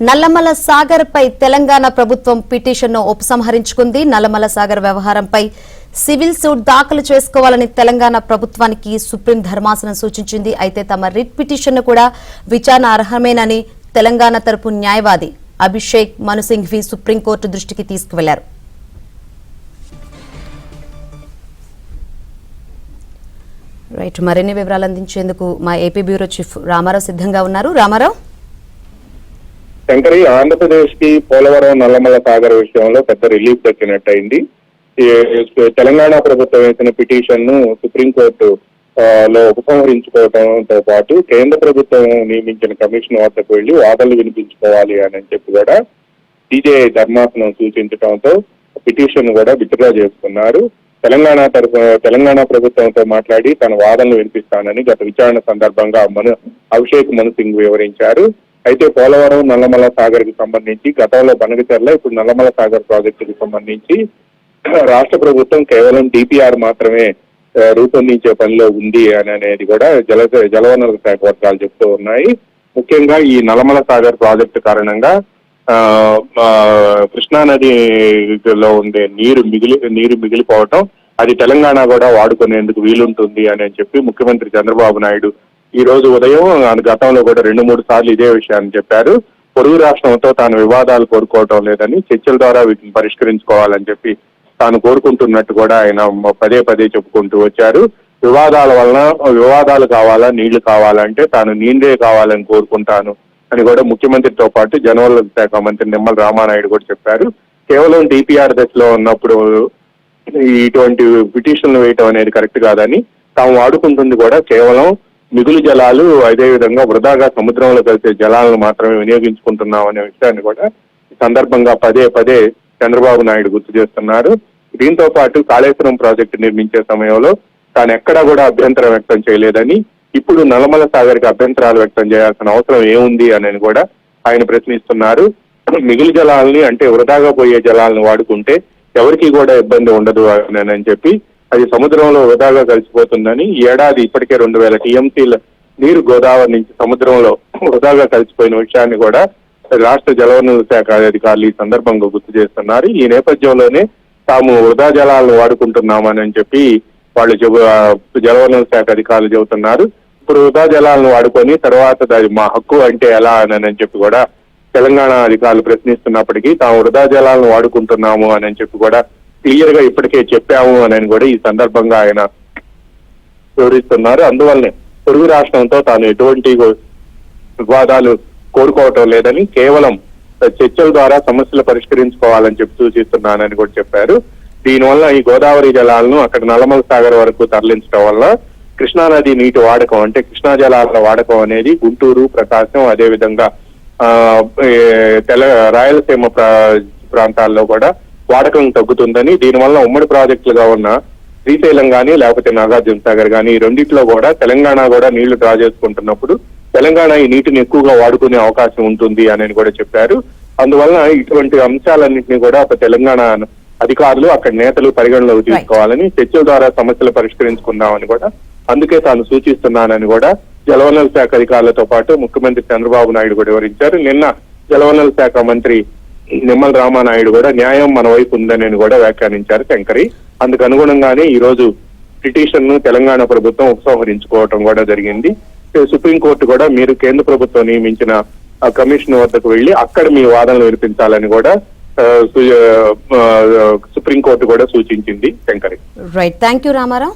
నల్లమల సాగర్ పై తెలంగాణ ప్రభుత్వం పిటిషన్ను ఉపసంహరించుకుంది. నల్లమల సాగర్ వ్యవహారంపై సివిల్ సూట్ దాఖలు చేసుకోవాలని తెలంగాణ ప్రభుత్వానికి సుప్రీం ధర్మాసనం సూచించింది. అయితే తమ రిట్ పిటిషన్ను కూడా విచారణ అర్హమేనని తెలంగాణ తరపు న్యాయవాది అభిషేక్ మను సింఘ్వి సుప్రీంకోర్టు దృష్టికి తీసుకువెళ్లారు. మరిన్ని వివరాలు అందించేందుకు మా ఏపీ బ్యూరో చీఫ్ రామారావు సిద్ధంగా ఉన్నారు. రామారావు, శంకరి, ఆంధ్రప్రదేశ్ కి పోలవరం నల్లమల సాగర్ విషయంలో పెద్ద రిలీఫ్ దక్కినట్టయింది. తెలంగాణ ప్రభుత్వం వేసిన పిటిషన్ ను సుప్రీంకోర్టు లో ఉపసంహరించుకోవడంతో పాటు కేంద్ర ప్రభుత్వం నియమించిన కమిషన్ వద్దకు వెళ్లి వాదనలు వినిపించుకోవాలి అని చెప్పి కూడా సిజేఐ ధర్మాసనం సూచించడంతో పిటిషన్ కూడా విత్డ్రా చేసుకున్నారు. తెలంగాణ ప్రభుత్వంతో మాట్లాడి తన వాదనలు వినిపిస్తానని గత విచారణ సందర్భంగా అభిషేక్ మను సింగ్ వివరించారు. అయితే పోలవరం నల్లమల సాగర్ కి సంబంధించి గతంలో బనగచర్ల, ఇప్పుడు నల్లమల సాగర్ ప్రాజెక్టుకి సంబంధించి రాష్ట్ర ప్రభుత్వం కేవలం డిపిఆర్ మాత్రమే రూపొందించే పనిలో ఉంది అనేది కూడా జలవనరుల శాఖ వర్గాలు చెప్తూ ఉన్నాయి. ముఖ్యంగా ఈ నల్లమల సాగర్ ప్రాజెక్టు కారణంగా కృష్ణానదిలో ఉండే నీరు మిగిలిపోవటం, అది తెలంగాణ కూడా వాడుకునేందుకు వీలుంటుంది అని చెప్పి ముఖ్యమంత్రి చంద్రబాబు నాయుడు ఈ రోజు ఉదయం గతంలో కూడా 2-3 సార్లు ఇదే విషయాన్ని చెప్పారు. పొరుగు రాష్ట్రంతో తాను వివాదాలు కోరుకోవటం లేదని, చర్చల ద్వారా వీటిని పరిష్కరించుకోవాలని చెప్పి తాను కోరుకుంటున్నట్టు కూడా ఆయన పదే చెప్పుకుంటూ వచ్చారు. వివాదాలు కావాలా, నీళ్లు కావాలంటే తాను నీళ్ళే కావాలని కోరుకుంటాను అని కూడా ముఖ్యమంత్రితో పాటు జలవనరుల శాఖ మంత్రి నిమ్మల రామానాయుడు కూడా చెప్పారు. కేవలం డిపిఆర్ దశలో ఉన్నప్పుడు ఇటువంటి పిటిషన్లు వేయటం అనేది కరెక్ట్ కాదని, తాము వాడుకుంటుంది కూడా కేవలం మిగులు జలాలు, అదేవిధంగా వృధాగా సముద్రంలో కలిసే జలాలను మాత్రమే వినియోగించుకుంటున్నాం అనే విషయాన్ని కూడా ఈ సందర్భంగా పదే చంద్రబాబు నాయుడు గుర్తు చేస్తున్నారు. దీంతో పాటు కాళేశ్వరం ప్రాజెక్టు నిర్మించే సమయంలో తాను ఎక్కడా కూడా అభ్యంతరం వ్యక్తం చేయలేదని, ఇప్పుడు నల్లమల సాగర్ కి అభ్యంతరాలు వ్యక్తం చేయాల్సిన అవసరం ఏముంది అని కూడా ఆయన ప్రశ్నిస్తున్నారు. మిగులు జలాలని, అంటే వృధాగా పోయే జలాలను వాడుకుంటే ఎవరికి కూడా ఇబ్బంది ఉండదు అని చెప్పి, అది సముద్రంలో వృధాగా కలిసిపోతుందని, ఈ ఏడాది ఇప్పటికే 2000 టీఎంసీల నీరు గోదావరి నుంచి సముద్రంలో వృధాగా కలిసిపోయిన విషయాన్ని కూడా రాష్ట్ర జలవనరుల శాఖ అధికారులు ఈ సందర్భంగా గుర్తు చేస్తున్నారు. ఈ నేపథ్యంలోనే తాము వృధా జలాలను వాడుకుంటున్నామని చెప్పి వాళ్ళు జలవనరుల శాఖ అధికారులు చెబుతున్నారు. ఇప్పుడు వృధా జలాలను వాడుకొని తర్వాత దాని మా హక్కు అంటే ఎలా అని చెప్పి కూడా తెలంగాణ అధికారులు ప్రశ్నిస్తున్నప్పటికీ తాము వృధా జలాలను వాడుకుంటున్నాము అని చెప్పి కూడా క్లియర్ గా ఇప్పటికే చెప్పాము అని కూడా ఈ సందర్భంగా ఆయన వివరిస్తున్నారు. అందువల్లనే పొరుగు రాష్ట్రంతో తాను ఎటువంటి వివాదాలు కోరుకోవటం లేదని, కేవలం చర్చల ద్వారా సమస్యలు పరిష్కరించుకోవాలని చెప్పి సూచిస్తున్నానని కూడా చెప్పారు. దీనివల్ల ఈ గోదావరి జలాలను అక్కడ నల్లమల సాగర్ వరకు తరలించడం వల్ల కృష్ణానది నీటి వాడకం, అంటే కృష్ణా జలాల వాడకం అనేది గుంటూరు, ప్రకాశం, అదేవిధంగా రాయలసీమ ప్రాంతాల్లో కూడా వాడకం తగ్గుతుందని, దీనివల్ల ఉమ్మడి ప్రాజెక్టులుగా ఉన్న శ్రీశైలం కానీ లేకపోతే నాగార్జున సాగర్ కానీ ఈ రెండిట్లో కూడా తెలంగాణ కూడా నీళ్లు డ్రా చేసుకుంటున్నప్పుడు తెలంగాణ ఈ నీటిని ఎక్కువగా వాడుకునే అవకాశం ఉంటుంది అని కూడా చెప్పారు. అందువల్ల ఇటువంటి అంశాలన్నింటినీ కూడా తెలంగాణ అధికారులు, అక్కడ నేతలు పరిగణలోకి తీసుకోవాలని, చర్చల ద్వారా సమస్యలు పరిష్కరించుకుందామని కూడా అందుకే తాను సూచిస్తున్నానని కూడా జలవనరుల శాఖ అధికారులతో పాటు ముఖ్యమంత్రి చంద్రబాబు నాయుడు కూడా వివరించారు. నిన్న జలవనరుల శాఖ మంత్రి నిమ్మల రామానాయుడు కూడా న్యాయం మన వైపు ఉందని కూడా వ్యాఖ్యానించారు. శంకరి, అందుకు అనుగుణంగానే ఈ రోజు పిటిషన్ ను తెలంగాణ ప్రభుత్వం ఉపసంహరించుకోవటం కూడా జరిగింది. సుప్రీంకోర్టు కూడా మీరు కేంద్ర ప్రభుత్వం నియమించిన కమిషన్ వద్దకు వెళ్లి అక్కడ మీ వాదనలు వినిపించాలని కూడా సుప్రీంకోర్టు కూడా సూచించింది. Shankari, right, thank you Ramarao.